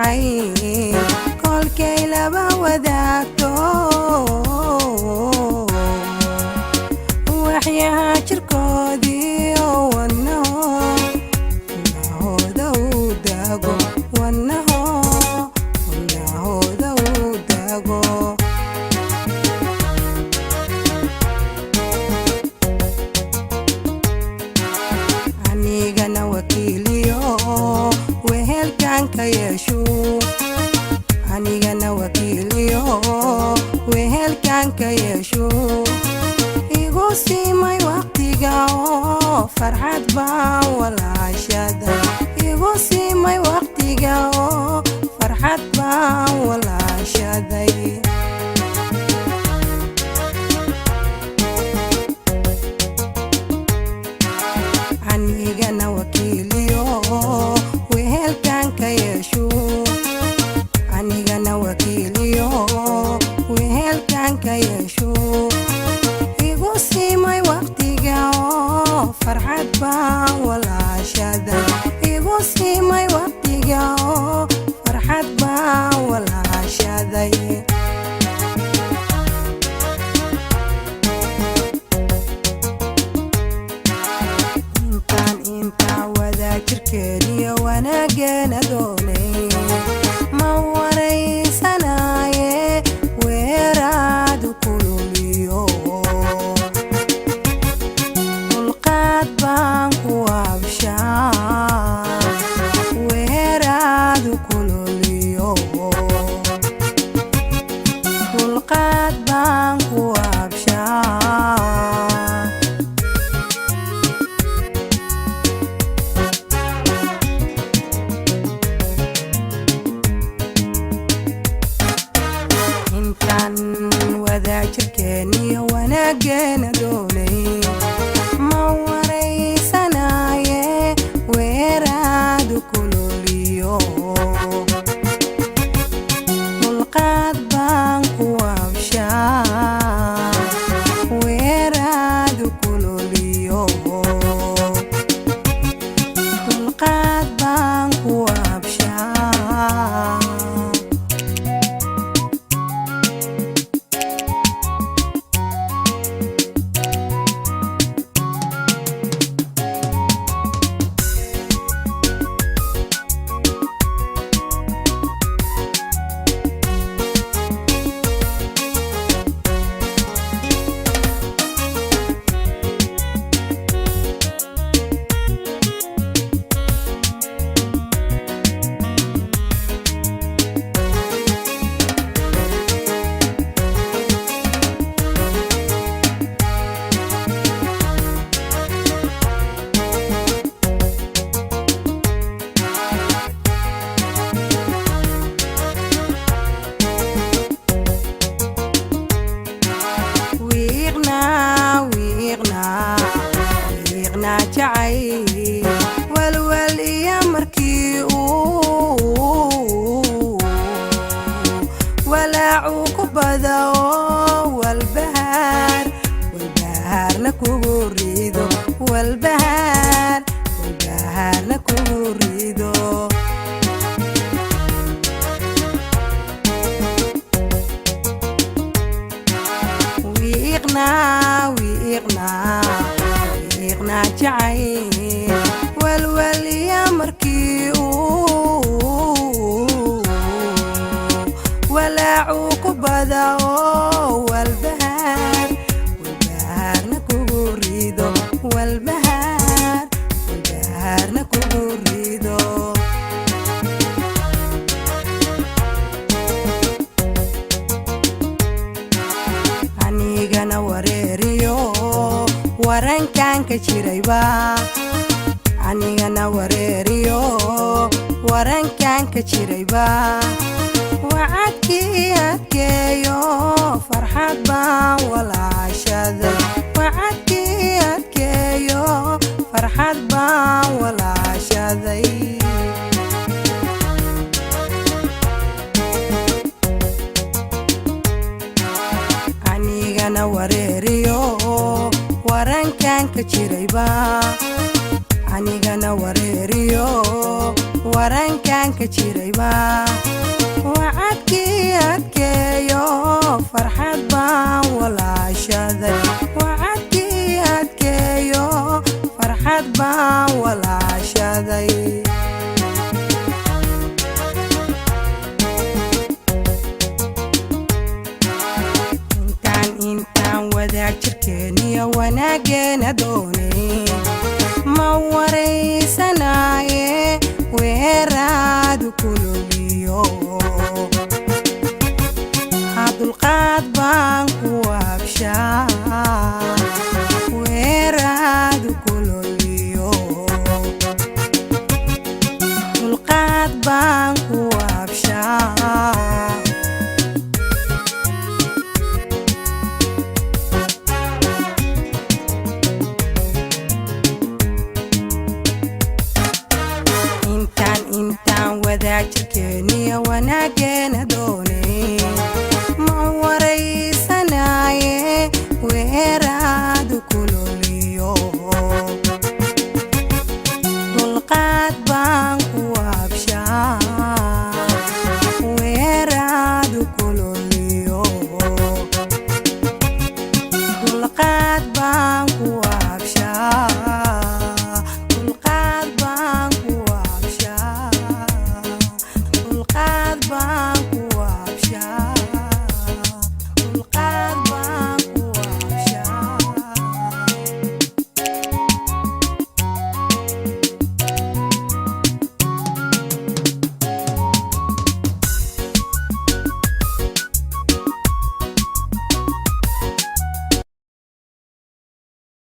jacayl kolkay laba wadaagto waxyaha jirkoodii oo wadnahooda u daago wadnahooda u daago anigana wakiiliyo wehelkan ka yeesho anigana wakiiliyo wehelkan ka yeesho igu siimay waqtiga oo farxad baan walaashada igu siimay waqtiga oo farxad baan walaashaday anigana wakiiliyo wehelkan ka yeesho anigana wakiiliyo wehelkan ka yeesho igu siimay waqtiga oo farxad baan walaashada igu siimay waqtiga oo farxad baan walaashaday inta wada jirkeeniyo wanaagana doonay ma waraysanaaye weeraadu kululiyo dulqaad baan ku abshaa weeraadu kululiyo dulqaad baan ku abshaa intaan wada jirkeeniyo wanaagana doonay ma waraysanaaye weeraadu kululiyo dulqaad baan ku abshaa weeraadu kululiyo dulqaad baan ku abshaa wiiqna jacayl walwal iyo markii uu walaacu ku bada oo walbahaarna kugu rido walbahaarna kugu rido wiiqna jacayl walwal iyo markii uu walaacu ku bada oo walbahaarna kugu rido walbahaarna kugu rido anigana wareeriyo warankan ka jirayba anigana wareeriyo warankan ka jirayba wacadkii adkeeyo farxad baan walaashaday wacadkii adkeeyo farxad baan walaashaday anigana wareeriyo warankan ka jirayba anigana wareeriyo warankan ka jirayba wacadkii adkeeyo farxad baan walaashaday wacadkii adkeeyo farxad baan walaashaday intaan wadaag jirkeeniyo wanaageena doonay ma waraysanaaye weeraadu kululiyo hadulqaad baan